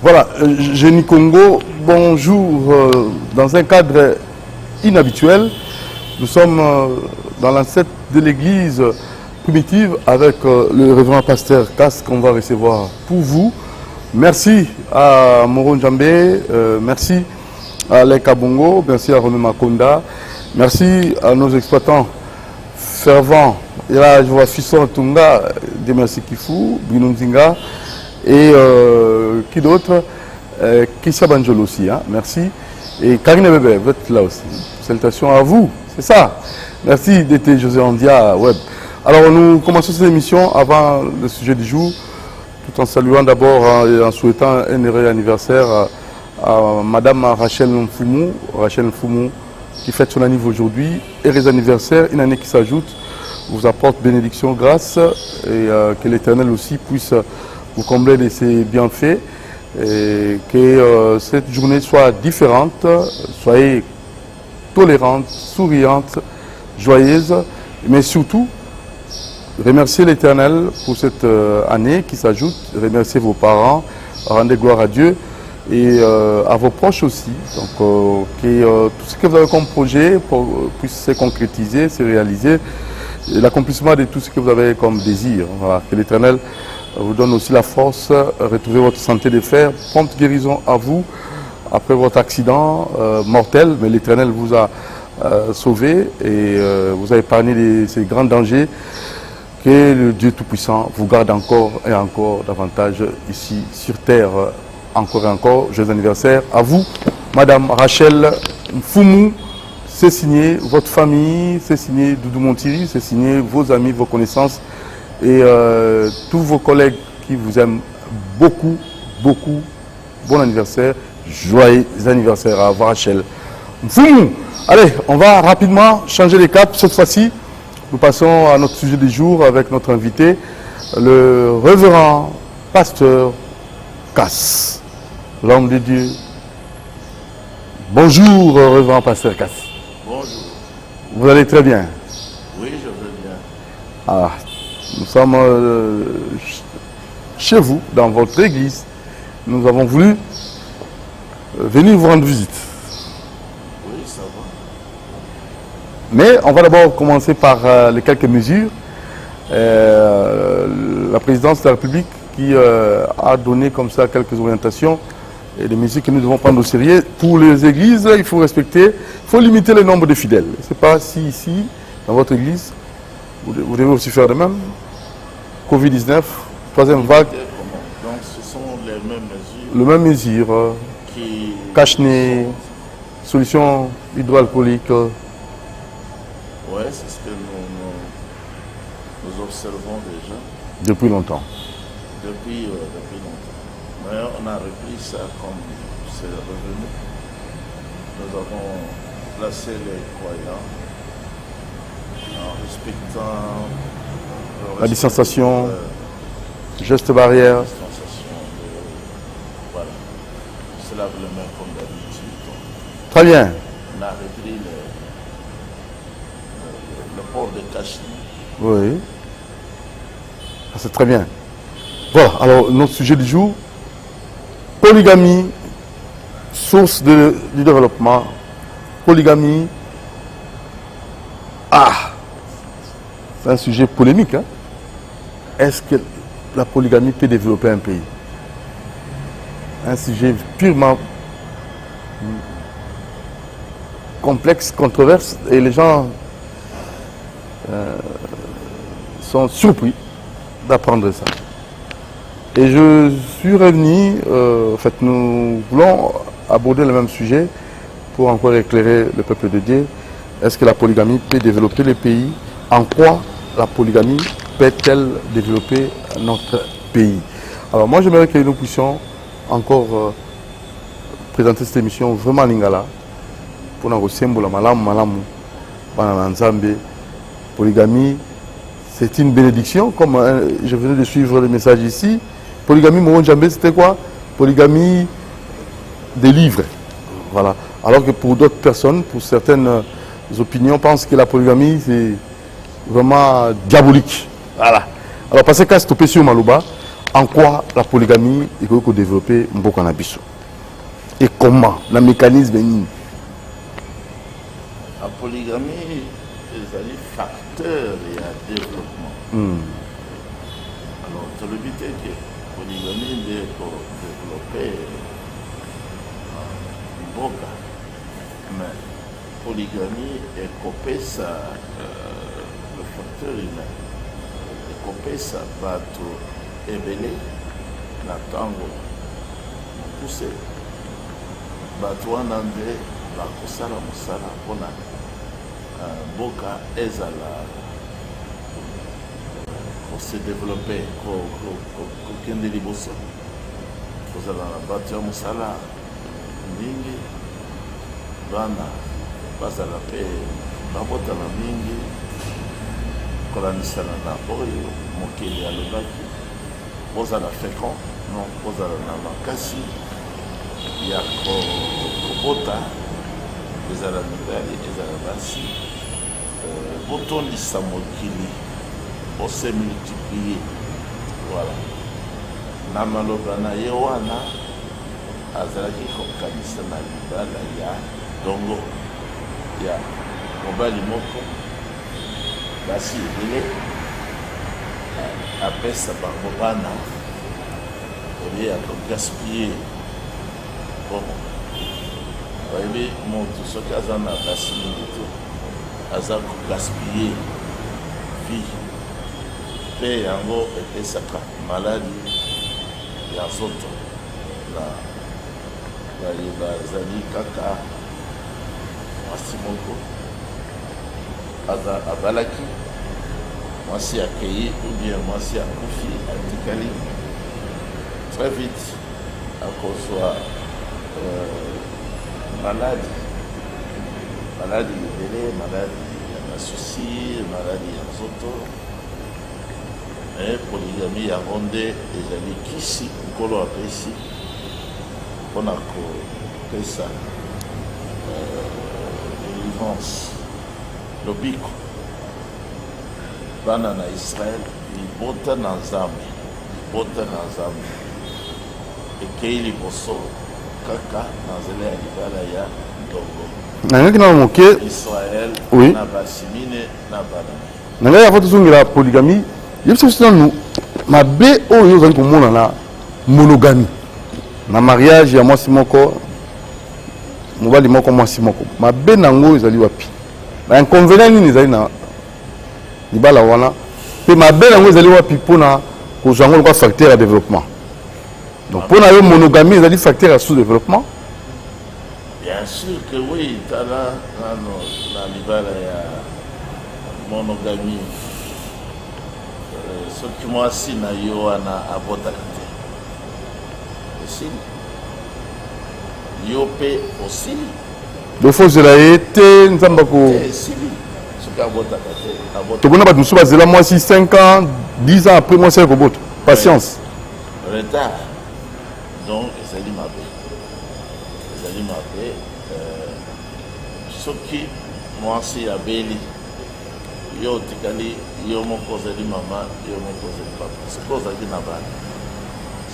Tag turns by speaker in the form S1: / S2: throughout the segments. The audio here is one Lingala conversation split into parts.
S1: Voilà, Génie Congo, bonjour. Dans un cadre inhabituel, nous sommes dans l'ancêtre de l'église primitive avec le révérend pasteur Cass qu'on va recevoir pour vous. Merci à Moron Djambé, merci à Leka Bongo, merci à René Makonda, merci à nos exploitants fervents. Et là, je vois Fisson Tunga, Demersi Kifou, Bruno Nzinga. Et qui d'autre Kisha Banjolo aussi, hein? Merci. Et Karine Bébé, vous êtes là aussi. Salutations à vous, c'est ça. Merci d'être José Andia Web. Alors nous commençons cette émission avant le sujet du jour, tout en saluant d'abord et en souhaitant un heureux anniversaire à Madame Rachel Mfoumou, qui fête son anniversaire aujourd'hui. Heureux anniversaire, une année qui s'ajoute, vous apporte bénédiction, grâce, et que l'Éternel aussi puisse vous combler de ses bienfaits, et que cette journée soit différente, soyez tolérante, souriante, joyeuse, mais surtout, remerciez l'Éternel pour cette année qui s'ajoute, remerciez vos parents, rendez gloire à Dieu et à vos proches aussi. Donc, que tout ce que vous avez comme projet puisse se concrétiser, se réaliser, l'accomplissement de tout ce que vous avez comme désir. Voilà, que l'Éternel vous donne aussi la force, retrouver votre santé de fer, prompte guérison à vous après votre accident mortel, mais l'Éternel vous a sauvé et vous a épargné de ces grands dangers. Que le Dieu Tout-Puissant vous garde encore et encore davantage ici sur terre, encore et encore. Joyeux anniversaire à vous, Madame Rachel Mfoumou. C'est signé votre famille, c'est signé Doudou Montiri, c'est signé vos amis, vos connaissances et tous vos collègues qui vous aiment beaucoup, beaucoup. Bon anniversaire, joyeux anniversaire à Rachel Mfoumou. Allez, on va rapidement changer les caps. Cette fois-ci, nous passons à notre sujet du jour avec notre invité, le révérend pasteur Cass, l'homme de Dieu. Bonjour, révérend pasteur Cass.
S2: Bonjour.
S1: Vous allez très bien?
S2: Oui, je vais bien.
S1: Ah, nous sommes chez vous, dans votre église. Nous avons voulu venir vous rendre visite.
S2: Oui, ça va.
S1: Mais on va d'abord commencer par les quelques mesures. La présidence de la République qui a donné comme ça quelques orientations et des mesures que nous devons prendre au sérieux. Pour les églises, il faut respecter, il faut limiter le nombre de fidèles. Je ne sais pas si ici, dans votre église, vous devez aussi faire de même. Covid-19, troisième vague.
S2: Donc ce sont les mêmes mesures.
S1: Les mêmes mesures.
S2: Qui
S1: Cache-nez, solution hydroalcoolique.
S2: Oui, c'est ce que nous observons déjà.
S1: Depuis longtemps.
S2: Depuis longtemps. Mais on a repris ça comme c'est revenu. Nous avons placé les croyants en respectant
S1: La distanciation, geste barrière.
S2: Voilà. On se lave les mains comme d'habitude.
S1: Très bien.
S2: On a repris le port de cache-nez.
S1: Oui. Ah, c'est très bien. Voilà, alors notre sujet du jour, polygamie, source du développement. Polygamie. Ah, c'est un sujet polémique. Hein? Est-ce que la polygamie peut développer un pays? Un sujet purement complexe, controverse, et les gens sont surpris d'apprendre ça. Et je suis revenu, en fait, nous voulons aborder le même sujet pour encore éclairer le peuple de Dieu. Est-ce que la polygamie peut développer le pays? En quoi la polygamie peut-elle développer notre pays? Alors moi, j'aimerais que nous puissions encore présenter cette émission vraiment en lingala pour nous ressembler malamu, polygamie, c'est une bénédiction, comme je venais de suivre le message ici. Polygamie, Moron Djambé, c'était quoi? Polygamie des livres. Voilà. Alors que pour d'autres personnes, pour certaines opinions, pensent que la polygamie, c'est vraiment diabolique. Voilà. Alors, parce que quand c'est au sur Malouba, en quoi la polygamie est que développer Mboka na biso et comment le mécanisme est.
S2: La polygamie est un facteur de développement. Alors, le but est que la polygamie doit développer Mboka. Mais la polygamie est copée ça le facteur humain. Et copée ça va tout éveiller la tango poussé. Bato wana nde bakosala mosala mpona mboka ezala kose développer kokende liboso kozala na bato ya mosala mingi bana bazala mpe babotana mingi kolanisana na oyo mokili alobaki bozala fécond non bozala na makasi ya kobota ezala mibali ezala basi botondisa mokili ose multiplier voilà na maloba na ye wana azalaki kokanisa na libala ya dongo ya mobali moko basi ebele apesa bango bana olie ya kogaspiller bon oyebi motu soki aza na basi mingi te aza kogaspiller vie mpe yango epesaka maladi ya nzoto na bazali kaka mwasi moko abalaki mwasi akei ou bien mwasi akufi atikali très vite akozwa maladi libele maladi ya basusi maladi ya nzoto mais polygamie yango nde ezali kisi nkolo apesi mpona kopesa délivrance lobiko bana na Israël libota na nzambe ekei liboso kaka na nzela ya libala ya ndongo
S1: nangaki na moke
S2: Israël
S1: oui.
S2: na basi mine na bana
S1: nangaki afa tozongela polygamie yebi soki nanu mabe oyo ozali komona na monogamie na mariage ya mwasi moko mobali moko mwasi moko mabe nango ezali wapi na inconvénient nini ezali na libala wana mpe mabe nango ezali wapi mpona kozwa yango lokwa facteur ya développement donc mpona yo monogamie ezali facteur ya sous-développement.
S2: Bien sûr que oui, tala na libala ya monogamie soki mwasi na yo wana abotaka te esili yo mpe osili
S1: defo ozela ye te nzambe
S2: esili soki abotaka te
S1: tokona bato mosusu bazela mwasi 5 ans 10 ans après mwasi ali kobota patience
S2: retard donc ezali mabe soki mwasi abeli yo otikali yo moko ozali mama yo moko ozali papa soki ozalaki na bana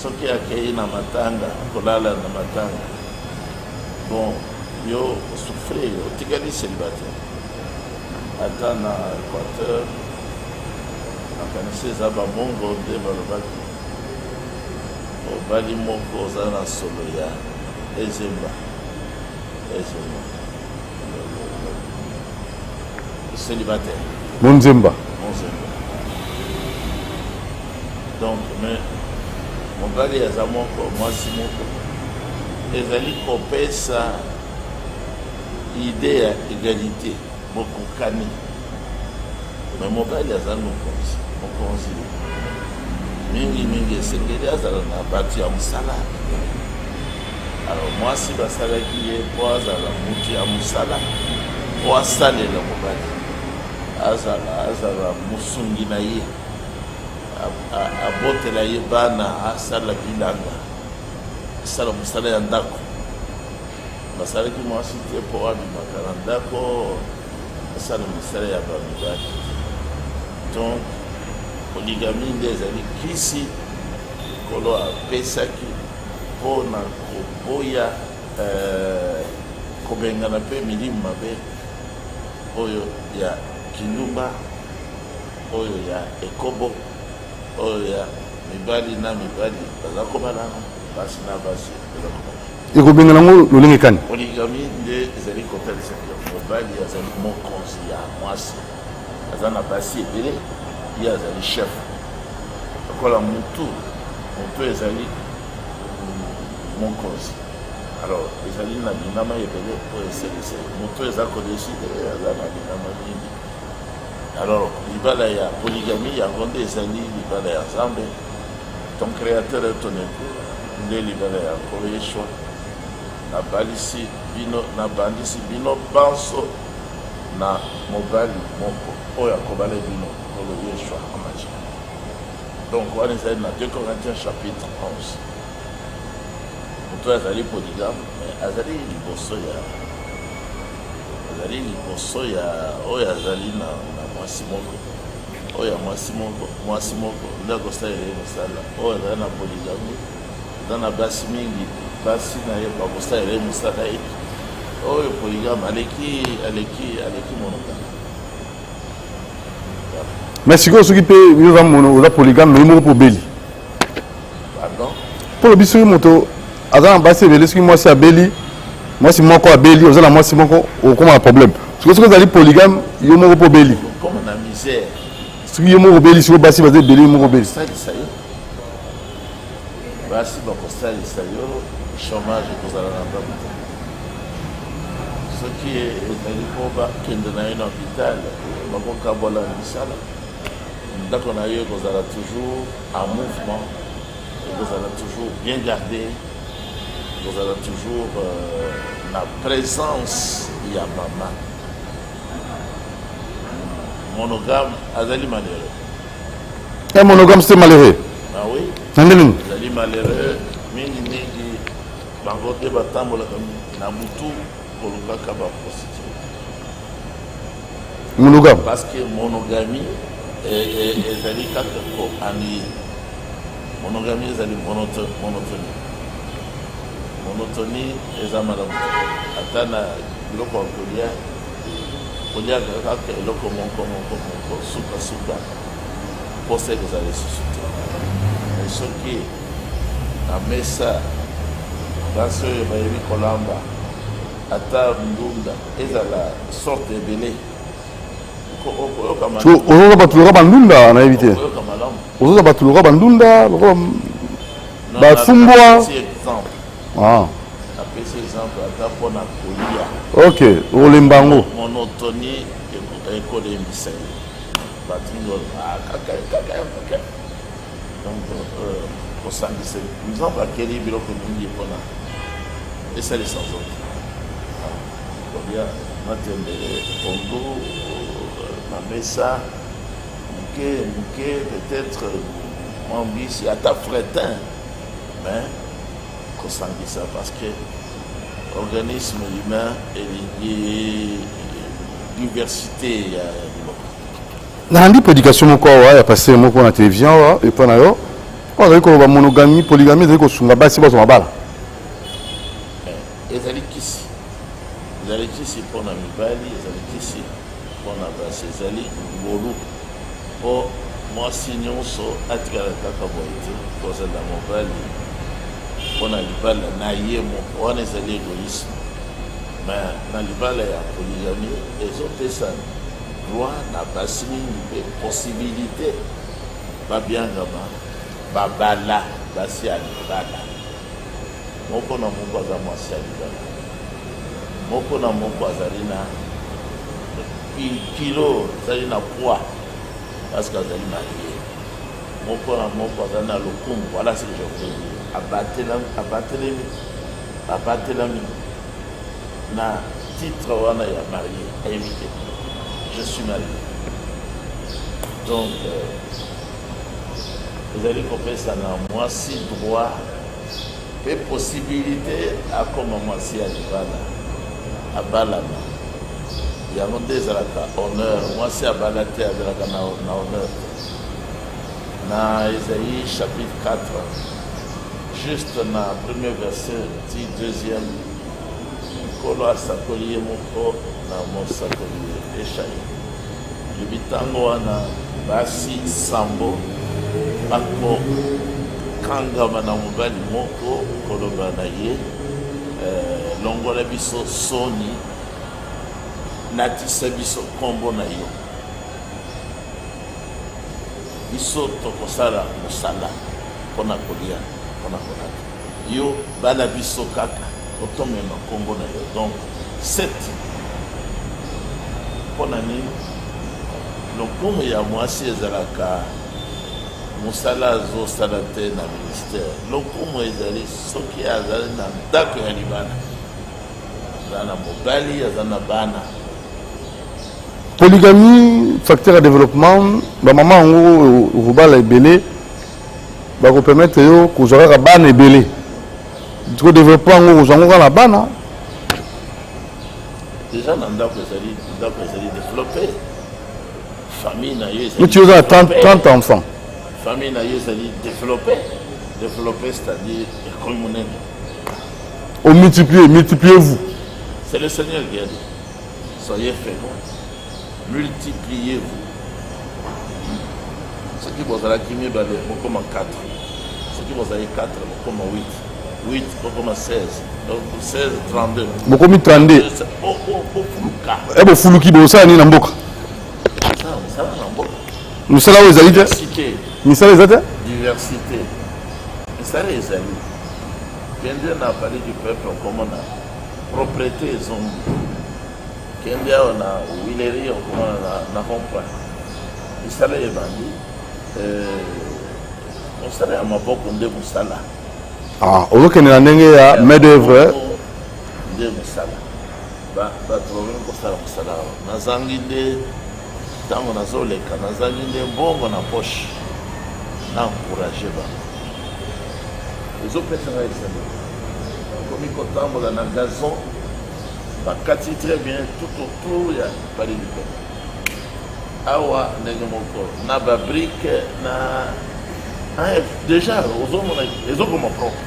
S2: soki akei na matanga kolala na matanga bon yo osouffre otikali célibataire ata na Équateur nakanisi eza bamongo nde balobaki mobali moko oza na solo ya ezemba célibataire
S1: monzemba
S2: donc mais mobali aza moko mwasi moko ezali kopesa idée ya égalité bokokani mais mobali aza mokonzi mingi esengeli azala na bato ya mosala alors mwasi basalaki ye mpo azala motu ya mosala mpo asalela mobali azala mosungi na ye abotela ye bana asala bilanga asala mosala ya ndako basalaki mwasi te mpo abimaka na ndako asala mosala ya bamibali donc polygamie nde ezali kisi likolo apesaki mpona koboya kobengana mpe milimo mabe oyo ya kindumba, oyo ya ekobo, oyo ya mibali na mibali baza kobalana, basi na basi baza kobalana.
S1: ekobengana ngo lolenge kani?
S2: Polygami nde ezali kotalisaki mobali azali mokonzi ya mwasi, aza na basi ebele, ye azali chef. Lokola mutu ezali mokonzi, alors ezali na binama ebele oyo eselese mutu eza kodeside aza na binama mingi. Alors libala ya polygami yango nde ezali libala ya Nzambe, ton créateur et ton époux, nde libala ya nkolo Yeshua. Nabandisi bino banso na mobali moko oyo akobala bino nkolo Yeshua amaji. Donc wana ezali na 2 Corinthiens chapitre 11. Moto azali polygame, mais azali liboso ya oyo azali na mwasi moko, oyo ya mwasi moko nde akosalela ye mosala. Oyo azali na polygame aza na basi mingi, basi na ye bakosalela ye mosala ye. Oyo polygame aleki monogame.
S1: Mais sikoyo soki mpe oza polygame mais moko mpo beli,
S2: Pardon?
S1: mpo lobi soki moto aza na basi ebele, soki mwasi abeli, mwasi moko abeli, oza na mwasi moko okoma na problème. Soki ozali polygame yo moko mpo beli,
S2: Comme na misère,
S1: soki yo moko obeli, soki basi baza ebele yo moko obeli,
S2: salisa yo basi bakosalisa yo, chômage ekozala na bango te. Soki ezali mpo bakende na yo na hôpital bakokabola misala, ndako na yo ekozala toujours en mouvement, ekozala toujours bien gardé, ekozala toujours na présence ya mama. Monogame azali malheureux.
S1: un monogame c'est malheureux.
S2: Ah oui,
S1: Na ndenge nini?
S2: azali malheureux mingi bango te batambolaka na butu kolukaka baprostitue.
S1: Monogame
S2: Parce que monogamie ezali kaka koannuye. Monogamie ezali monotonie. Monotonie eza malamu ata na biloko ya kolia kaka eloko moko suka posa ekozala lisusu te. Mais soki na mesa basi oyo bayebi kolamba ata ndunda ezala sorte ebele,
S1: ozoza bato loka bandunda nayebi te,
S2: oyoka malamu.
S1: ozoza bato loka bandunda loka bafumbwa.
S2: Apesi exemple ata mpona kolia.
S1: Ok, olemba yango.
S2: Monotonie ekolembisa ye batingo kaka. Donc kosangisa nzambe akeli biloko mingi mpona esalisa nzoto. Kolia matembele pongo na mesa moke peut-être mwambisi ata fretin, mais kosangisa parce que organisme humain elingi diversité ya biloko.
S1: nandi prédication moko awa ya pasteur moko na télévision awa epa na yo azali koloba monogamie polygamie ezali kosunga basi bazwa mabala.
S2: Ezali kisi mpona mibali, ezali kisi mpona basi, ezali ngolu mpo mwasi nyonso atikala kaka boye te kozala mobali mpona libala na ye moko, wana ezali égoïsme. Mais na libala ya polygamie ezopesa droit na basi mingi mpe possibilité babiangama babala basi ya libala moko na moko aza mwasi ya libala, moko na moko azali na kilo, azali na poids parce que azali marie, moko na moko azali na lokumu. Voilà ce que je veux dire. Abatelami na titre wana ya marié ayebi te je suis marié. Donc ezali kopesa na mwasi droit pe possibilité akoma mwasi ya libala abalama, yango nde ezalaka honneur. Mwasi abala te azalaka na honneur. Na Esaïe chapitre 4 juste na premier verset ti deuxième kolo asakoli ye moko na mosakoli Eshayi libitango wana basi sambo bako kangama na mobali moko koloba na ye longola biso soni natisa biso kombo na yo biso tokosala mosala mpona kolia mpona kolata yo bana biso kaka otomema kombo na yo donc 7 mpona nini lokumu ya mwasi ezalaka mosala azosala te na ministère lokumu ezali soki azali na ndako ya libala aza na mobali aza na bana.
S1: Polygamie, facteur de développement, la maman au Rubal est belé, va vous permettre que vous aurez la banne et belé. Du développement vous aurez la banne.
S2: Déjà, dans le développé. Famille n'a eu.
S1: Mais tu as 30 enfants.
S2: Famille n'a eu, développé. Développer, c'est-à-dire école monnaie.
S1: Au multipliez-vous.
S2: C'est le Seigneur qui a dit. Soyez féconds. Multipliez-vous. Ce qui vous a dit, vous comme 4. Ce qui vous a dit 4, vous comme 8. 8, vous comme 16. Donc 16, 32.
S1: Vous comme 32. Et vous foulouki, vous savez, vous n'amboka. Nous sommes là où ils
S2: diversité.
S1: Nous sommes là
S2: diversité. Nous sommes là où ils allaient. Dieu n'a parlé du peuple comme on a propriété et zone. Kendia on a Willery on a rond-point. Nous sommes là les bandits. Nous sommes là à Mabok on est Moussala.
S1: Ah, on voit qu'il y a un main d'œuvre.
S2: On est Moussala. Bah problème pour ça Moussala. Nazangide. Tango nazoleka nazangide mbongo na poche na encourager ba ezopesa ngai sema komi kotambola na gazon bakati très bien tout autour ya pali du peuple awa ndenge moko na babrique na déjà ozomona ezokoma propre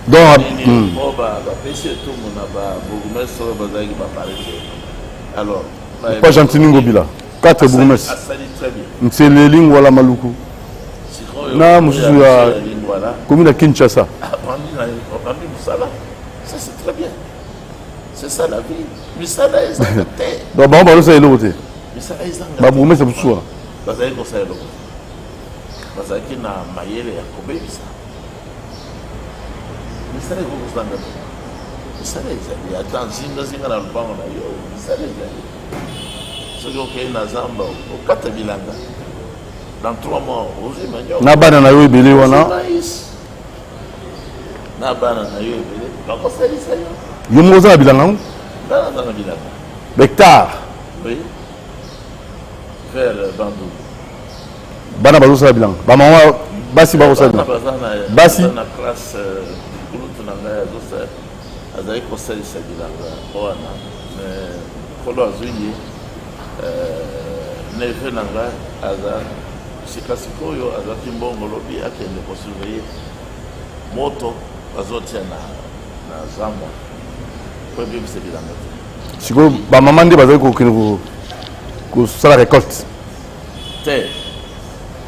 S1: donc
S2: bapesi etumbu na babourgmestre bazalaki baparete alors
S1: pas gentil Ngobila 4 bourgmestres. C'est les lignes voilà Maluku. Na mususu ya commune Kinshasa.
S2: Ça c'est très bien. C'est ça la vie. Mais ça là ils ont côté.
S1: Donc bon bah ça est l'autre.
S2: Mais ça ils ont.
S1: Ba bourgmestre c'est pour ça.
S2: Parce que ça est l'autre. Parce que na mayele ya kobe bisa. Mais ça les gros dans le. Mais ça les attends zinga na lupango na yo. Ça les ceux qui ont na zamba au kata bilanga dans 3 mois ozi manyo
S1: na bana na yo ebele wana
S2: na bana na yo ebele bako salisa yo
S1: yo moza bilanga
S2: bana na bilanga
S1: hectare
S2: oui vers Bandou
S1: bana bazo sala bilanga ba mama basi ba ko sala basi
S2: na classe kulutu na ngaya zo sa azai ko salisa bilanga wana mais kolo azuyi neve nanga aza sikasikoyo azaki mbongo lobi akende kosurveiller moto bazotia na zamba po ebebisa bilanga te
S1: sikoyo bamama nde bazali kokende kosala récolte
S2: te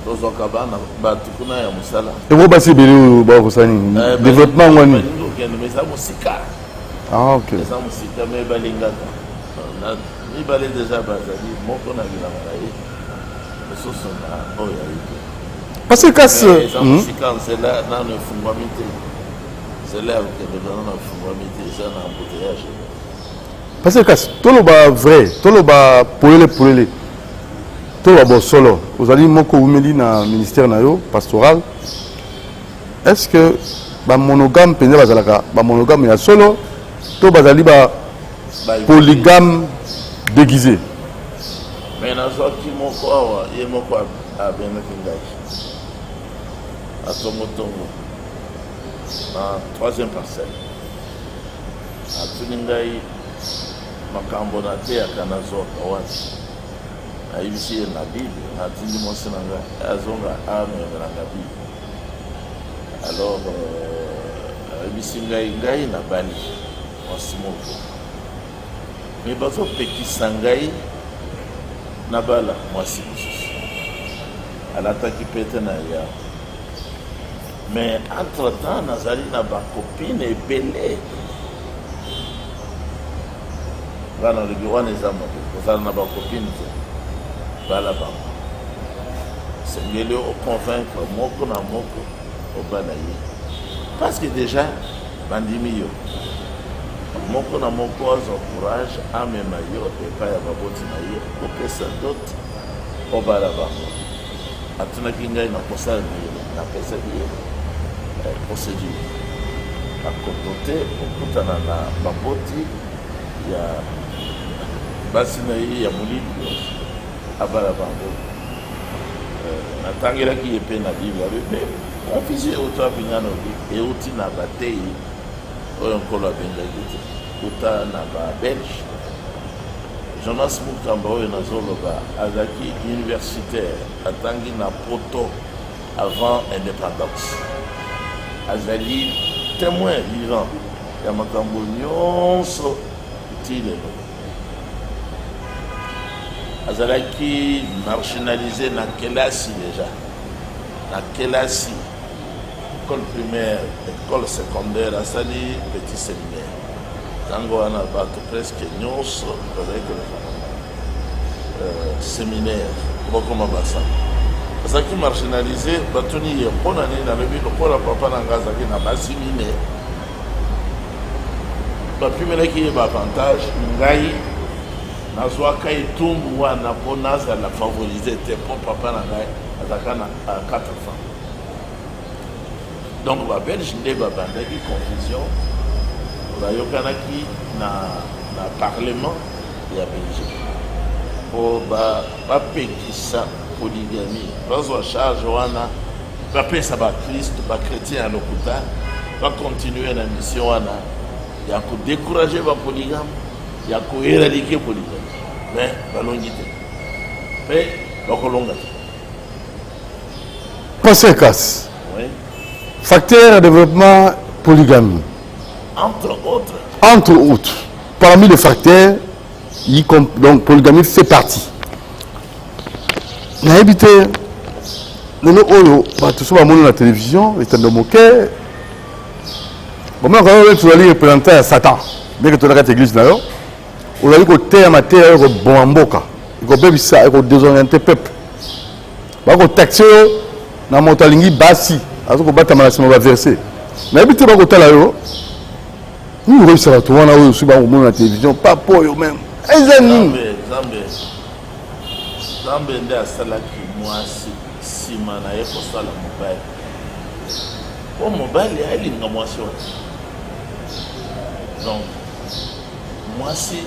S2: tozwaka bana bato kuna ya mosala
S1: eko basi ebele oyo bakosala nini développement ngwani
S2: okende eza mosika eza mosika me balingaka mibale déjà bazali moko na bilanga na ye mosusu na oyo ayebi
S1: parce que kasi
S2: eza mosika nzela nano efungwami te nzela ya kokende nano efungwami te eza na embouteillage
S1: parce que kasi toloba vrai toloba polele toloba bosolo ozali moko umeli na ministère na yo pastoral est-ce que bamonogame mpenza bazalaka bamonogame ya solo to bazali polygame déguisé.
S2: Mais nazwaki moko awa ye moko abengaki ngai atongotongo na 3e parcelle atuni ngai makambo nateyaka nazwaka wapi ayebisi ye na bible natindi mwasi na ngai azonga amemelanga bible alors nalobisi ngai na bali mwasi moko me bazopekisa ngai na bala mwasi mosusu alataki pete na ya mais entre temps nazali na bacopine ebele bana lobi wana eza mabe kozala na bacopine te bala bango sengeli oconvaincre moko na moko obala ye parce que déjà bandimi yo moko na moko azwa courage amema yo epai ya baboti na ye kopesa dote obala bango atunaki ngai na kosala nini napesaki ye procédure akoto te okutana na baboti ya basi na ye ya molili abala bango natangelaki ye mpe na bible abe confusion euti abingana obi euti na batei oyo nkolo abengaki te uta na babelge Jonas Mukamba oyo nazoloba azalaki universitaire atangi na poto avant indépendance azali témoin vivant ya makambo nyonso ti lelo azalaki marginalisé na kelasi déjà na kelasi école primaire école secondaire asali petit séminaire ntango wana bato presque nyonso bazalaki koleka séminaire bokoma basa azalaki marginalisé batuni ye mpona nini nalobi lokola papa na ngai azalaki na basi mine bapimelaki ye baavantage ngai nazwaka etumbu wana mpo nazala favorise te mpo papa na ngai azalaka na 4 ans donc babelge nde babandaki confusion bayokanaki na parlement ya belgique mpo bapekisa polygamie bazwa charge wana bapesa bakristo bakretien ya lokuta bakontinue na mission wana ya kodécourage bapolygame ya koéradiquer polygamie mais balongi te mpe bakolonga te
S1: Passer casse.
S2: oui.
S1: Facteur de développement polygamie.
S2: Entre autres.
S1: Entre autres. Parmi les facteurs, donc polygamie fait partie. N'a habité le oyo, tu sais, la télévision, les tendres moquets. Bon, moi, quand tu vas aller représenter à Satan, bien que tu regardes l'église là, on a dit que terre à terre, bon en boca, il faut ça, il faut désorienter le peuple. Il faut taxer dans mon talingi bassi, alors qu'on bat ta maladie, on va verser. Mais habité pas côté là, nous réussissons à trouver là sur la télévision, pas pour eux-mêmes.
S2: Zambe nde asalaki mwasi nsima na ye kosala mobali po mobali alinga mwasi wana donc mwasi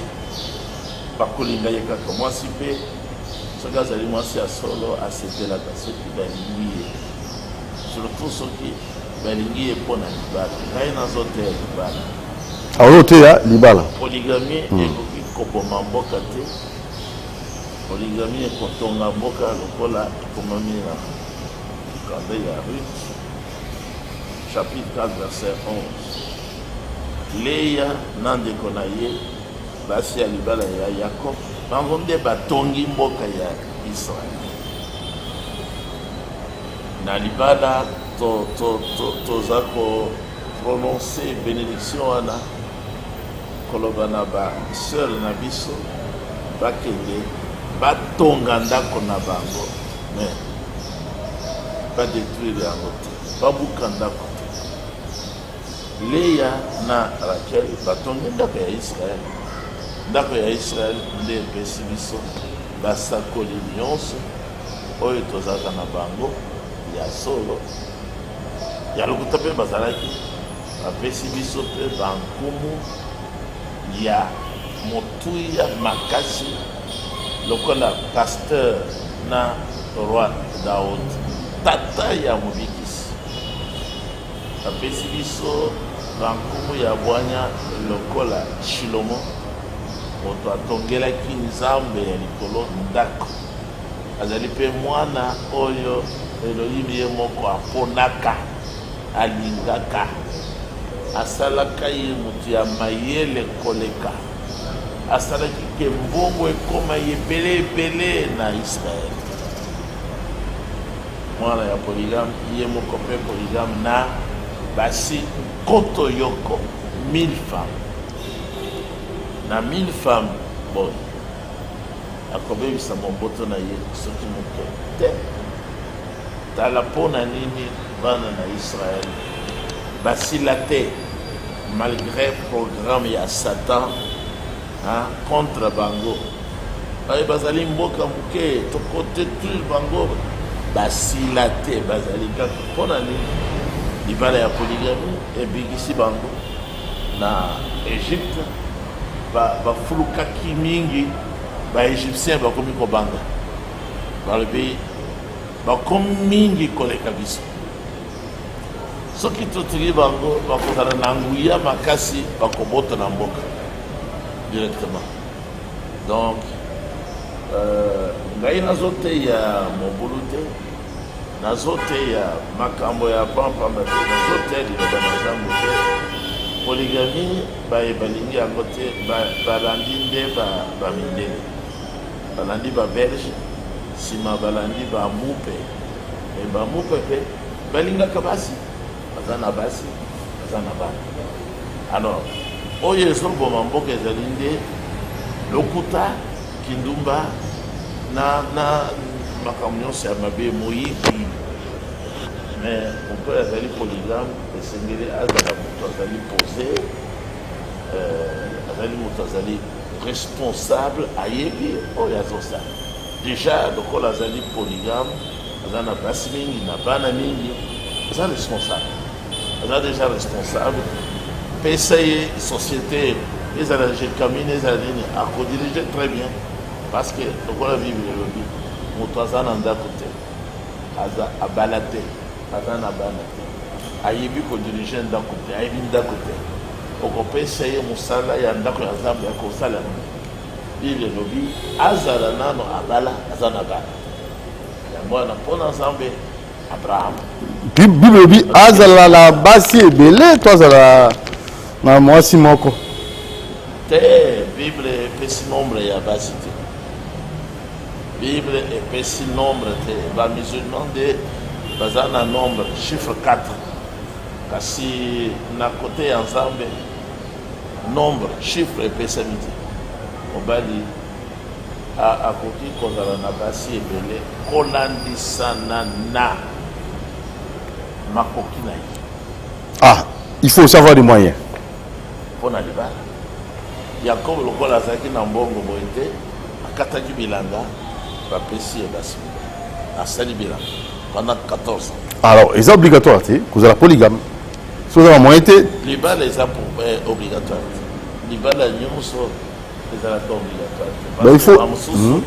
S2: bakolinga ye kaka mwasi mpe soki azali mwasi ya solo asepelaka soki balingi ye surtout soki balingi ye mpo na libala ngai nazoteya libala
S1: aozoteya libala
S2: polygamie ekoki koboma mboka te polygamie ekotonga mboka lokola ekomami na kande ya Ruth chapitre 4 verset 11 Leya na ndeko na ye basi ya libala ya Yakob bango nde batongi mboka ya Israel na libala toza koprononce bénédiction wana koloba na baseur na biso bakende batonga ndako na bango mais badétruire yango te babuka ndako te Leya na Rakel batongi ndako ya Israel ndako ya Israel nde epesi biso basakoli nyonso oyo tozalaka na bango ya solo ya lokuta mpe bazalaki bapesi biso mpe bankumu ya motuya makasi lokola pasteur na roi Daoud tata ya mobikisi bapesi biso bankumu ya bwanya lokola Shilomo moto atongelaki nzambe ya likolo ndako azali mpe mwana oyo Elohim ye moko aponaka alingaka asalaka ye mutu ya mayele koleka asalaki ke mbongo ekoma ebele na Israel. Mwana ya polygame ye moko mpe polygame na basi koto yoko 1000 femmes na 1000 femmes boy akobebisa moboto na ye soki moke te. Tala mpo na nini bana na Israel basila te malgré programme ya Satan contre bango. Ay bazali mboka muke tokote tout bango basila te bazali kaka mpo na nini libala ya polygame ebikisi bango na Egypte. Bafulukaki mingi baégyptien bakomi kobanga balobi bakomi mingi koleka biso. Soki totiki bango bakozala na nguya makasi bakobota na mboka directement. Donc ngai nazoteya mobulu te, nazoteya makambo ya pampamba te, nazoteya liloba na Nzambe te. Polygamie balingi yango te, balandi nde bamindele, balandi babelge, nsima balandi bamupe. Me bamupe mpe balingaka basi, baza na basi, baza na bana. Alors oyo ezoboma mboka ezali nde lokuta, kindumba na makambo nyonso ya mabe moyibi. Mais on peut azali polygame esengeli azala moto azali posé, azali moto azali responsable ayebi oyo azosala. Déjà lokola azali polygame aza na basi mingi na bana mingi, aza responsable, aza déjà responsable. Pesa ye société ezala jekamine ezala nini akodirige très bien, parce que lokola bible elobi moto aza na ndako te, aza abala te, aza na bana te, ayebi kodirige ndako te, ayebi ndako te, okopesa ye mosala ya ndako ya Nzambe ya kosala. Bible elobi azala nano abala aza na bana yango wana mpo na Nzambe Abraham.
S1: Bible elobi azala na basi ebele to azala na mwasi moko
S2: te. Bible epesi nombre ya basi te, Bible epesi nombre te. Bamusulman de baza na nombre chiffre 4, kasi na kote ya Nzambe nombre chiffre epesami te. Mobali akoki kozala na basi ebele kolandisana na makoki na ye.
S1: Il faut aussi avoir des moyens.
S2: Mpo na libala Yakobo lokola azalaki na mbongo boye te, akataki bilanga bapesi ye basi asali bilanga pendant 14 ans. Alors
S1: c'est obligatoire vous avez polygame. Si vous avez un moyen te
S2: libala eza obligatoire, libala nyonso ezalaka obligatoire.
S1: Il faut
S2: bamosusu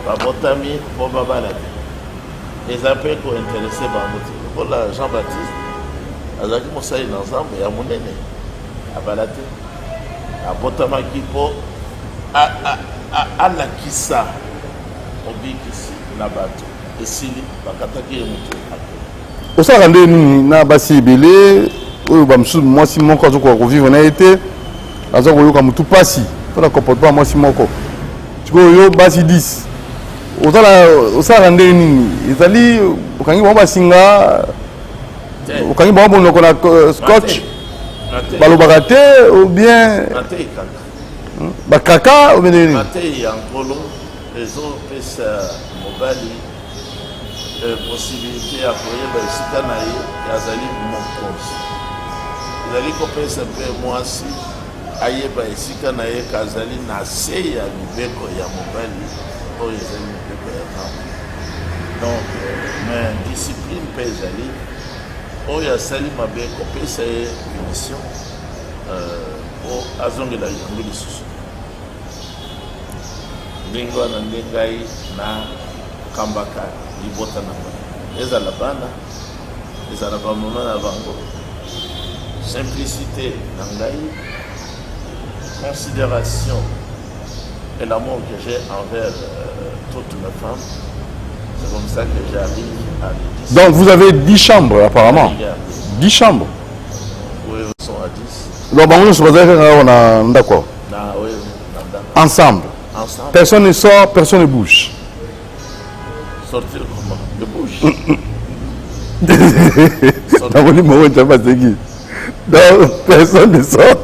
S2: babotami mpo babala te, eza mpe kointeresse bango te. Lokola Jean-Baptiste azalaki mosali na Nzambe ya monene, abala te, abotamaki mpo alakisa obikisi na bato esili bakataki ye motu ake.
S1: Osalaka nde nini na basi ebele oyo bamosusu mwasi moko azokoka kovivre na ye te, aza koyoka motu pasi mpona comportement mwasi moko sikoyo basi 10 osalaka nde nini? Ezali okangi bango basinga, okangi bango monoko na scotch balobaka te ou bien bakaka ou bien nini?
S2: Matei ya nkolo ezopesa mobali possibilité ya koyeba esika na ye azali mokonzi, ezali kopesa mpe mwasi ayeba esika na ye kazali na se ya mibeko ya mobali oyo ezali mibeko ya Nzambe. Donc mais discipline mpe ezali oyo asali mabe kopesa ye punition po azongela yango lisusu. Ndenge wana nde ngai na kambaka libota na ngai ezala bana ezala bamama na bango, simplicité na ngai, considération et l'amour que j'ai envers toutes mes femmes. C'est comme ça que j'arrive à les dire.
S1: Donc vous avez 10 chambres apparemment. 10 chambres.
S2: Oui, ils sont à 10.
S1: Donc, on a d'accord.
S2: Oui,
S1: Ensemble.
S2: ensemble.
S1: Personne ne sort, personne ne bouge.
S2: Sortir comment? De bouche.
S1: Dans mon numéro, tu pas qui. Donc, personne ne sort,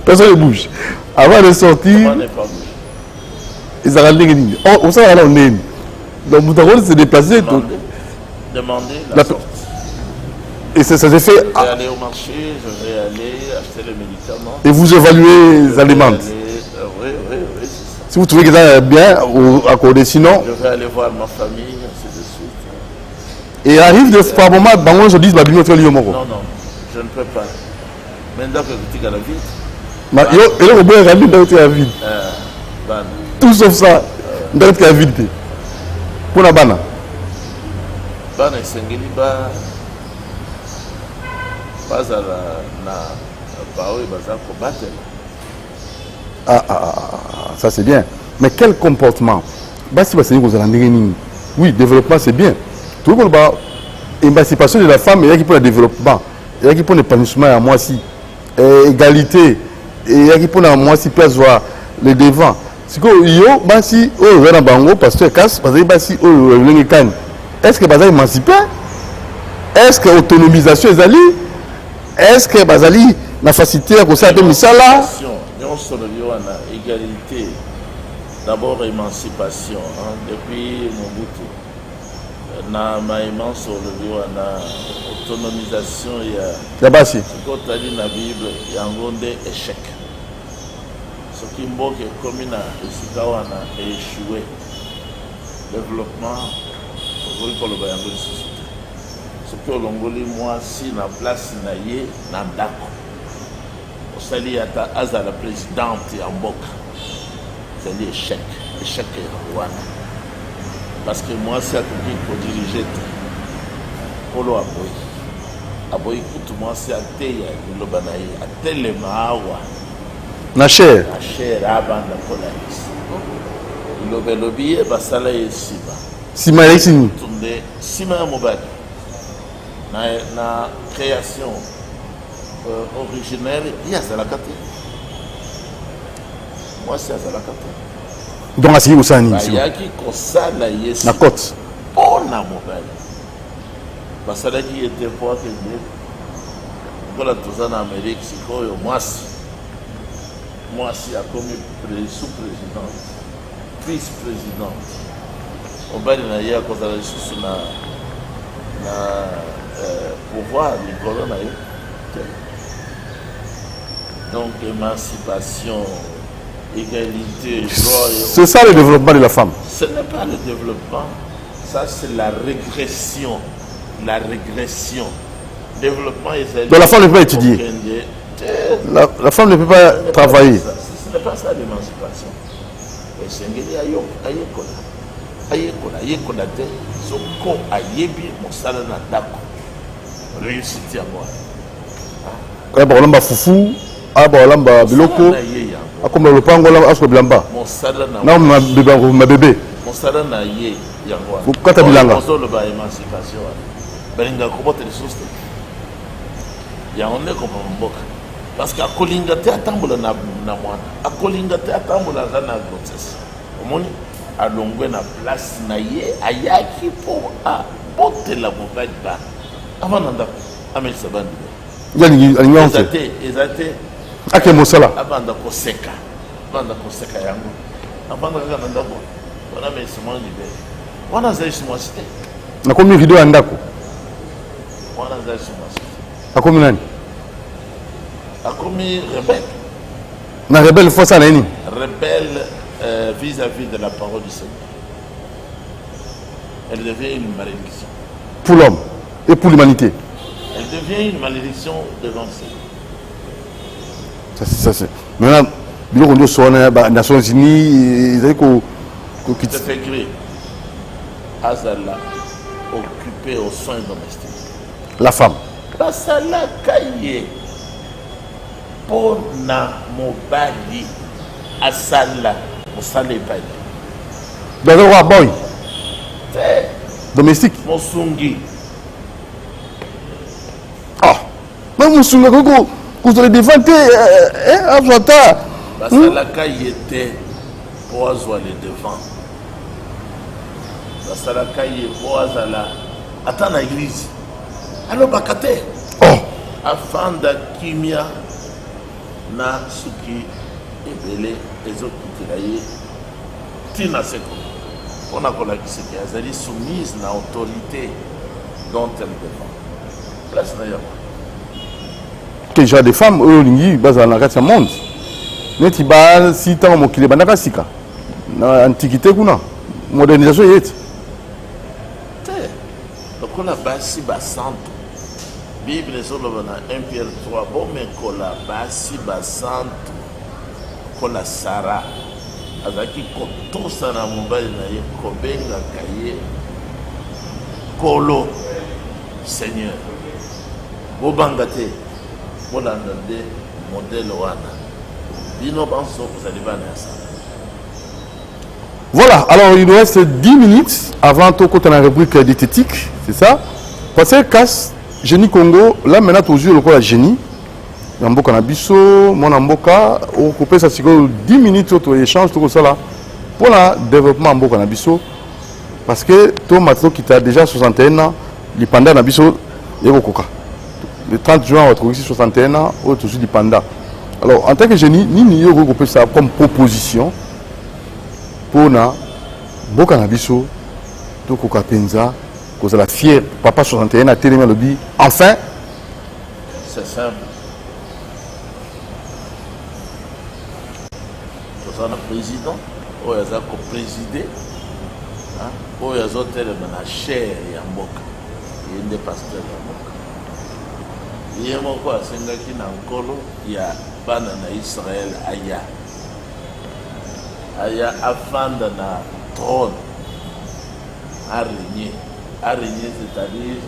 S1: personne ne bouge. Avant de sortir,
S2: On n'est pas bouge.
S1: ils ont dit, on s'en va, on est. Donc, Moutaron s'est déplacé.
S2: Demander la
S1: La-
S2: sortie.
S1: Et ça s'est fait.
S2: Je vais aller au marché, je vais aller acheter les médicaments.
S1: Et vous évaluez les aliments.
S2: Oui, c'est ça.
S1: Si vous trouvez que ça est bien, ou accordé, sinon.
S2: Je vais aller voir ma famille, ainsi de suite.
S1: Et arrive de par moment, Bango se dit, bah, bien, tu vas
S2: Non, je ne peux pas. Maintenant que tu as la vie,
S1: et là, on peut regarder dans la ville.
S2: ban.
S1: Tout sauf ça, dans la ville. Pour la banane.
S2: Ban et Sengeli, bazala na baoui baza kobatela.
S1: Ça c'est bien. Mais quel comportement? Oui, développement c'est bien. Tout le monde, émancipation de la femme, il y a qui pour le développement, il y a qui pour l'épanouissement à moi aussi. Égalité, il y a qui pour la moi aussi place voir le devant. C'est que yo, basi, oh, dans bango, pasteur casse, parce que basi, oh, est-ce que basa émancipé? Est-ce que autonomisation est allée? Est-ce que bazali la facilité à ça de misala?
S2: Nous sommes égalité. D'abord émancipation. Depuis Mobutu, na maïman sur le bio na autonomisation
S1: Ya basi.
S2: quand tu as dit la Bible il y a un grand échec. Ce qui mboke comme na isikawana échoué. Développement oui pour le bayango de société. Ce que l'ongoli moi si na place na ye na ndako. Osali ata aza la présidente ya mboka. C'est l'échec. Échec wana. Parce que moi c'est à quelqu'un pour diriger Polo aboyi. Aboyi kutu moi c'est à teya le banaye à telemawa.
S1: Na cher.
S2: Na cher abanda polaris. Le lobby basala yesiba.
S1: Sima yesini.
S2: Tunde sima mobali. Na création originelle il y a la carte. Moi c'est à la carte.
S1: Donc assis au sani.
S2: Bayaki kosala yesi.
S1: Na côte.
S2: Pona mobali. Basalaki était pour que Dieu. Quand la tous en Amérique, c'est quoi moi a commis sous-présidente, vice-présidente. On va dire qu'il y a cause de la sous na pouvoir du colon. Donc émancipation, égalité, droit.
S1: C'est ça le développement de la femme.
S2: Ce n'est pas le développement, ça c'est la régression. La régression. Développement est.
S1: Donc la femme ne peut pas étudier. La femme ne peut pas travailler.
S2: Ce n'est pas ça l'émancipation. Et c'est ayekola te soko ayebi mosala na ndako réussite ya moi.
S1: Aba olamba fufu, aba olamba biloko, akoma lopango la asko bilamba.
S2: Mosala
S1: Na
S2: na
S1: ma bébé.
S2: mosala na ye yango.
S1: Kata bilanga.
S2: Mosolo ba émancipation. Belinga kobote les sources. Ya on est comme mboka. Parce que akolinga te atambola na mwana. Akolinga te atambola na grossesse. Omoni alongwe na place na ye ayaki pour a botela mobali ba. Avant nanda amel sabandi.
S1: Yani alingante.
S2: Ezate.
S1: Ake mosala.
S2: Abanda koseka. Abanda koseka yango. Abanda kaka nanda ko. Wana me semon libé. Wana zaishi mwasite.
S1: Na komi rideau ya ndako.
S2: Wana zaishi mwasite.
S1: Akomi nani?
S2: Akomi rebelle.
S1: Na rebelle force na nini?
S2: Rebelle vis-à-vis de la parole du Seigneur. Elle devient une malédiction.
S1: Pour l'homme et pour l'humanité.
S2: Elle devient une malédiction devant le Seigneur.
S1: Ça c'est. Maintenant, biloko ndo so na Nations Unies, ils ko
S2: C'est fait écrire. Azala occupé aux soins domestiques.
S1: la femme.
S2: Basala kaye. Pona mobali asala mosala epai.
S1: Dans un roi boy
S2: Te
S1: domestique.
S2: mosungi.
S1: Ah. Mais musunga koko Vous allez défendre Azwata.
S2: Basalaka y était pour Azwa les devant. Basalaka y est pour Azala. Attends l'église. Alors bakate.
S1: Oh.
S2: Afin d'Akimia na suki ebele ezokitelaye tina seko. On a collé qui elle est soumise à l'autorité dont elle dépend. Place d'ailleurs.
S1: Déjà des femmes, eux, ils basent dans la monde. Mais tu vas si tu as un kilo, tu as sika. Na antiquité kuna, modernisation y est.
S2: Donc on a basi basante. Bible est sur le 1 Pierre 3. Bon mais qu'on a basi basante, qu'on a Sarah. Azaki kotosa na mobali na ye kobenga kaye kolo Seigneur. Bobanga te. Bolanda de modèle wana. Bino banso vous allez bana ça.
S1: Voilà, alors il nous reste 10 minutes avant tout côté la rubrique diététique, c'est ça? Parce que casse Génie Congo, là maintenant toujours le quoi la génie. Namboka na biso, mon amboka, au couper ça c'est 10 minutes auto échange tout ça là pour le développement amboka na biso parce que toi maintenant qui t'a déjà 61 ans, les pandas na biso koka. Le 30 juin on va trouver 61 ans, au toujours les pandas. Alors en tant que génie, ni regrouper ça comme proposition pour na boka na biso to koka penza cause la fière papa 61 a tellement le dit enfin
S2: c'est simple. Le président, où il y a présidé, où il y a la chair et en boca, il y a des pasteurs en boca. Il y a un peu de Sengaki Nankolo, il y a Banana Israël Aya. Aya afin de la trône à régner. À régner, c'est-à-dire,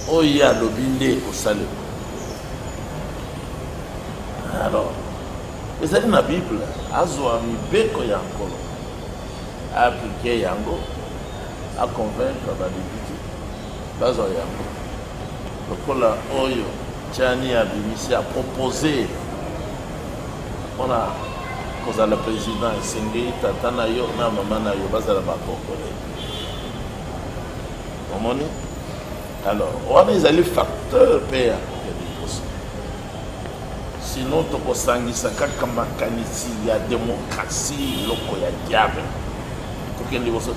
S2: où il y a le bindé au salut. Alors, c'est dans la Bible, Azwa Mibeko Yankolo a appliqué Yango, a convaincre les députés. Bazwa Yango. Le Kola Oyo, Tchani a ici a proposé, on a, quand le président Sengei, Tatana Yo, na Maman Yo, Bazala Bakokole. Vous comprenez? Alors, on a les facteurs père. Sinon, tu peux s'engager kaka makanisi ya démocratie loko ya diable. Tu peux dire ça.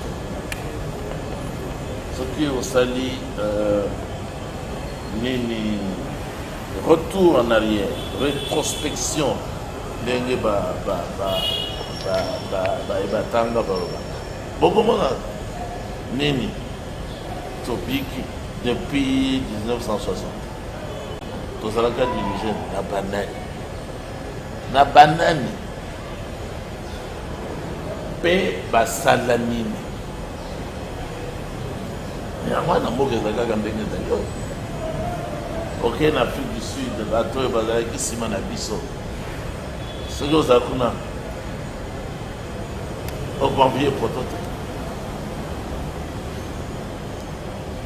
S2: Ce qui est aussi nini retour en arrière, rétrospection ndenge batanga baloba. Beaucoup mona nini topiki depuis 1960. Tous les cas dirigés la banane. Na banane pe basala nini yango na mboka ezalaka ndenge ezali oke na Afrique du Sud bato oyo bazalaki nsima na biso soki ozala kuna okonvie poto te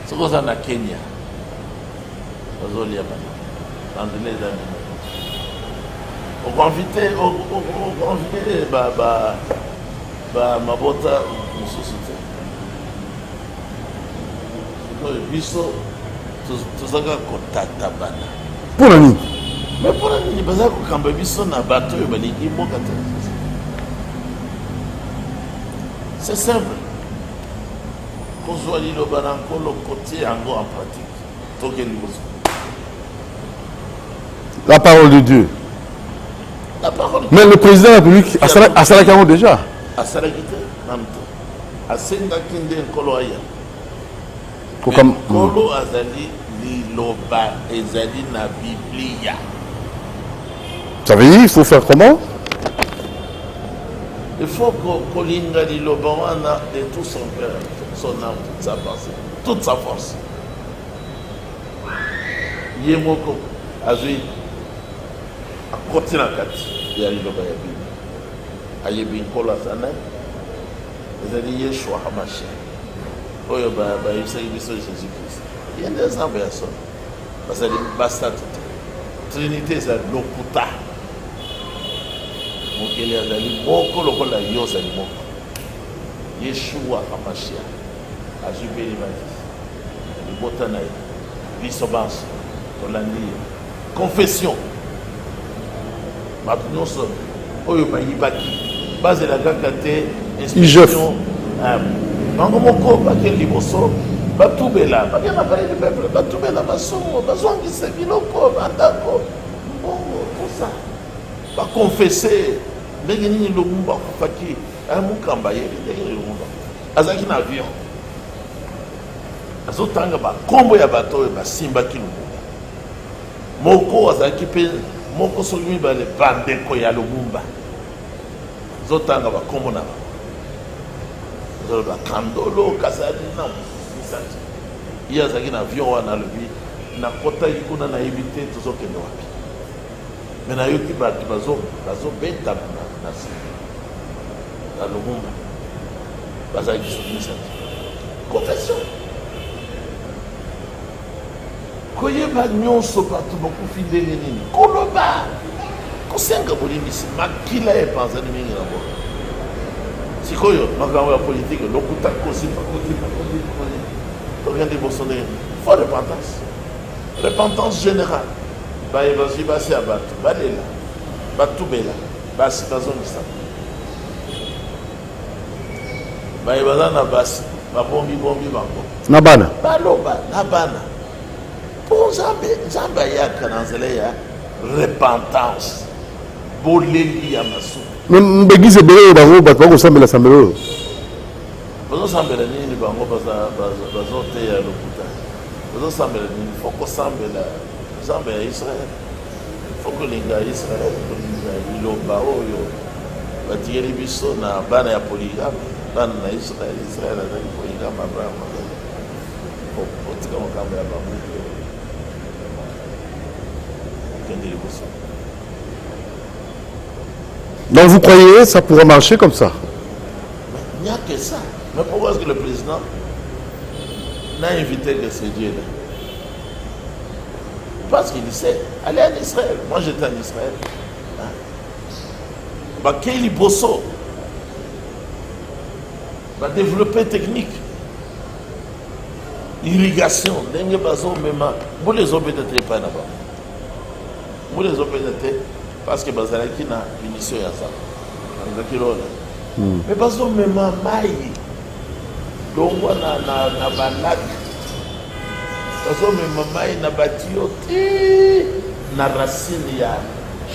S2: soki ozala na Kenya bazolia banane bandele ezali on va inviter Mabota une société. Biso, tout ça qu'on bana.
S1: pour la nuit.
S2: Mais pour la nuit, parce que quand biso na bateau, c'est simple. Qu'on soit l'île Bananko, le côté en pratique.
S1: La parole de Dieu.
S2: La parole.
S1: Mais le président de la République a Salakamo déjà.
S2: A Salakité, a Sengakinde Nkolo Aya. Nkolo Azali Liloba Ezali na Biblia.
S1: Ça veut dire il faut faire comment?
S2: Il faut que Kolinga Liloba wana de tout son cœur, son âme, toute sa pensée, toute sa force. Yemoko Azui. A côté la carte, il y a Liloba Yabi. Ayebi Nkolo Azana. Ezali Yeshua Hamashiach. Oyo ba Jésus-Christ. Il y a des ambiations. Parce que basta tout. Trinité c'est lokuta. Mokele azali moko lokola yo azali moko. Yeshua Hamashia. Ajubeli Matis. Libotanaï. Bisobans. Tolandi. Confession. Maintenant, oyo bayibaki. Base la gakate. Inspection. Mangomoko bakel liboso. Batubela. Bagena baye le peuple. Batubela basomo. Bazongisa biloko. Bandako. Bongo. Tout ça. Ba confesser. Ndenge nini Lumumba kufaki. Mukamba yeli. Ndenge Lumumba. Azaki na avion. Azotanga ba kombo ya bato ba simba ki Lumumba. Moko azaki pe moko soki ba le bandeko ya Lumumba. Azotanga ba kombo na ba. Zoba kandolo kasadi na misati. Iya azaki na avion wana lobi na kota ikuna na éviter tozokende wapi. Mena yoki bato bazo beta na na Lumumba. Bazaki soki misati. Confession. Koyeba nyonso bato bakufi ndenge nini koloba kosenga bolimbisi makila epanzani mingi na mboka sikoyo makambo ya politike lokuta kosimba tokende liboso ndenge faut repentance générale bayebasi basi ya bato balela batubela basi bazongisa bayebaza na basi babombi bango
S1: na bana
S2: baloba na bana pour Nzambe ayaka na nzela ya repentance boleli ya masu
S1: mbegise bele bango bato bakosambela sambelo oyo
S2: bazosambela nini bango bazoteya lokuta bazosambela nini fo kosambela Nzambe ya Israel fo kolinga Israel kolinga liloba oyo batikeli biso na bana ya polygame bana na Israel azali polygame Abraham otika makambo ya babuku
S1: Donc vous croyez que ça pourra marcher comme ça?
S2: Il n'y a que ça. Mais pourquoi est-ce que le président n'a invité que ces dieux-là? Parce qu'il sait, allez en Israël. Moi j'étais en Israël. Kéli Bosso va développer technique. Irrigation. Vous les avez peut-être pas là-bas. Vous les avez parce que bazalaki na munition ya ça. Mais bazo mema mai longwa na balak. Bazo mema mai na batio na racine ya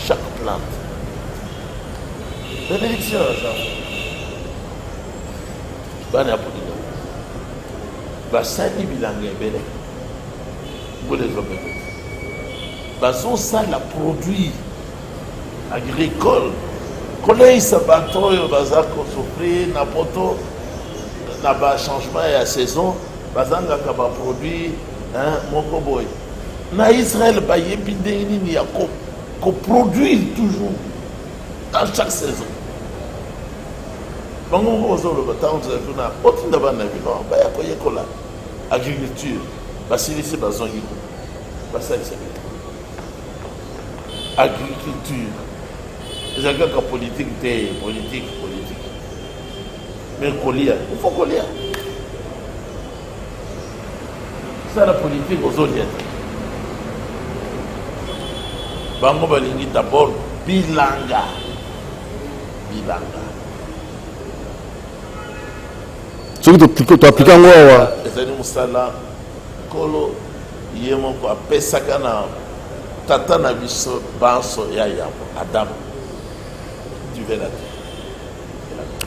S2: chaque plante. Bénédiction ça. Bana polina. Basali bilanga ebele. Vous les avez bazo ça la produit agricole kolei sabato yo bazako souffrir na poto na ba changement ya saison bazanga ka ba produit moko boy na Israël ba yebi ndeni ni ya ko produire toujours dans chaque saison bango ko zo le batango za kuna otinda bana bino ba ya ko yekola agriculture basilisi bazongi basalisa agriculture. J'ai dit que politique. Mais il faut coller. C'est la politique aux autres. Bango balingi d'abord bilanga.
S1: Ce que tu appliques en quoi?
S2: C'est une musala. Kolo yemo kwa pesa kana. Tata na biso banso ya Adam. Tu veux la terre.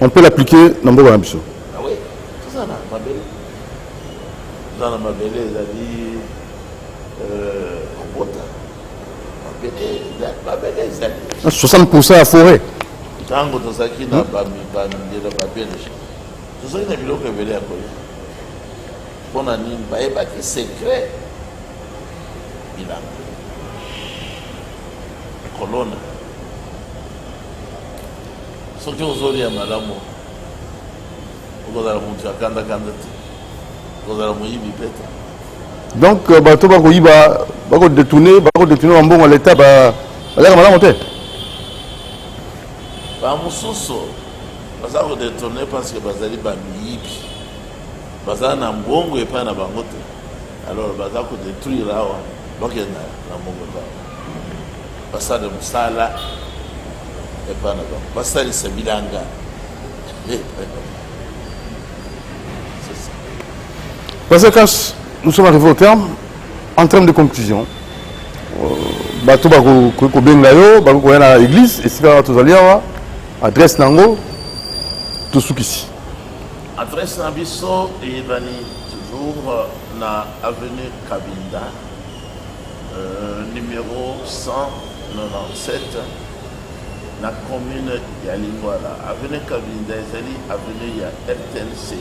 S1: On peut l'appliquer dans le biso.
S2: Ah oui, tout ça là, ma belle. Dans ma belle, elle a dit Robota. Ma belle, elle a dit
S1: 60% à forêt.
S2: Tango to saki na bami de papier. Tout ça il a bilo que veut à quoi. Bon ani ba e ba ki secret. Il a colonne. Ce qui vous auriez à madame, vous avez monté à Kanda. Vous avez monté à
S1: donc, bateau ba koyiba bako détourner en bon à l'état ba la mala monter.
S2: Ba mususu baza ko détourner parce que bazali ba miyibi. Baza na mbongo epa na bango te. Alors baza ko détruire awa bakenda na mbongo ba. Basa de musala epa na bango. Basa li sebilanga.
S1: Parce que nous sommes arrivés au terme, en termes de conclusion, bato bako benga yo, bako koya na église, et c'est là tous aliawa, adresse nango, tout ce qu'ici.
S2: Adresse Nabiso et Bani, toujours na avenue Kabinda, numéro 197, na commune Yalingwala. Avenue Kabinda, c'est avenue ya RTLC.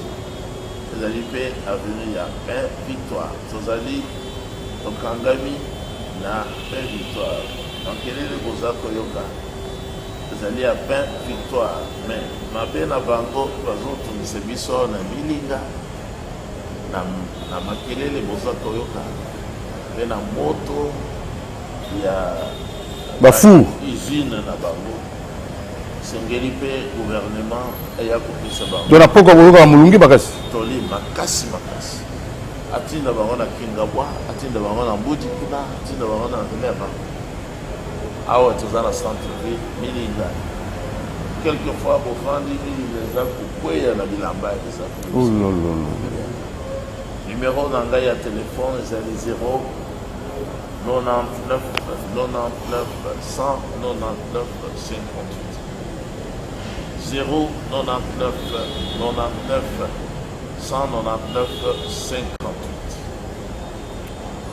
S2: Vous allez faire avenue ya Pain Victoire. Vous allez au Kangami na Pain Victoire. Donc, quel est le beau Koyoka? Vous allez à Pain Victoire. Mais, ma peine à Bango, par exemple, nous sommes mis na Milinga, na Makelele beau Koyoka. Mais na moto, il y a
S1: Bafou.
S2: Usine na Bango. Sengeli pe gouvernement et ya kopesa bango.
S1: Donc na poko koyoka mulungi bakasi.
S2: Toli makasi. Atinda bango na Kingabwa, atinda bango na Mbudi kuna, atinda bango na Ndema. Awa tozana centre-ville Milinga. Quelquefois au fandi les a kukweya na bilamba ya ça.
S1: Oh là là.
S2: Numéro nanga ya téléphone c'est 0 99 99 199 58. 099 99 199 58.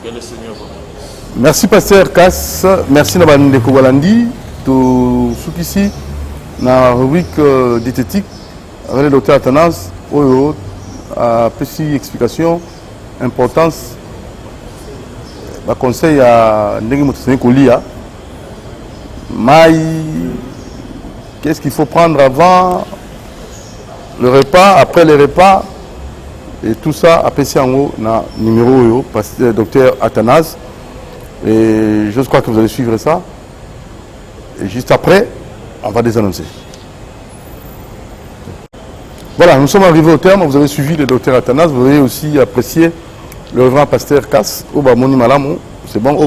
S2: Que le Seigneur vous bénisse.
S1: Merci Pasteur Kass, merci Nabande Kobalandi, tout ce qui ici, dans la rubrique diététique, avec le docteur Athanas, Oyo, a petite explication, importance, conseil à Ndenge Moutoussene Kolia, qu'est-ce qu'il faut prendre avant le repas, après le repas, et tout ça, apprécié en haut, dans le numéro Pasteur Docteur Athanas. Et je crois que vous allez suivre ça. Et juste après, on va désannoncer. Voilà, nous sommes arrivés au terme. Vous avez suivi le docteur Athanas. Vous avez aussi apprécié le révérend Pasteur Kass. Moni Malamu. C'est bon.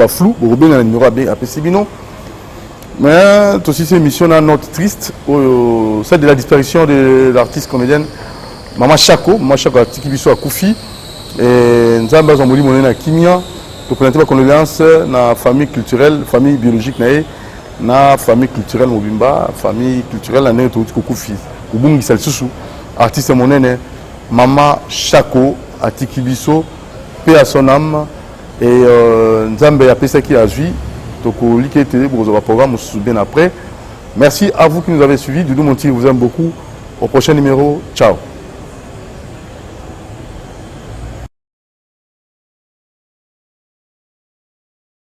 S1: Flou. Vous avez le numéro apprécié. Mais aussi, c'est une émission à note triste. Celle de la disparition de l'artiste comédienne Maman Chako. Maman Chako a Tikibiso à Koufi. Et nous avons besoin de Kimia pour présenter ma condoléance dans la famille culturelle, famille biologique, na famille culturelle Mobimba, famille culturelle na Néto Koufi, Ubungi Salsusu, artiste monene, Maman Chako, Atikibiso, paix à son âme, et Nzambe a pesa qui a joué, donc l'IK TV pour votre programme, on se souvient après. Merci à vous qui nous avez suivis, Doudou Monti vous aime beaucoup. Au prochain numéro, ciao.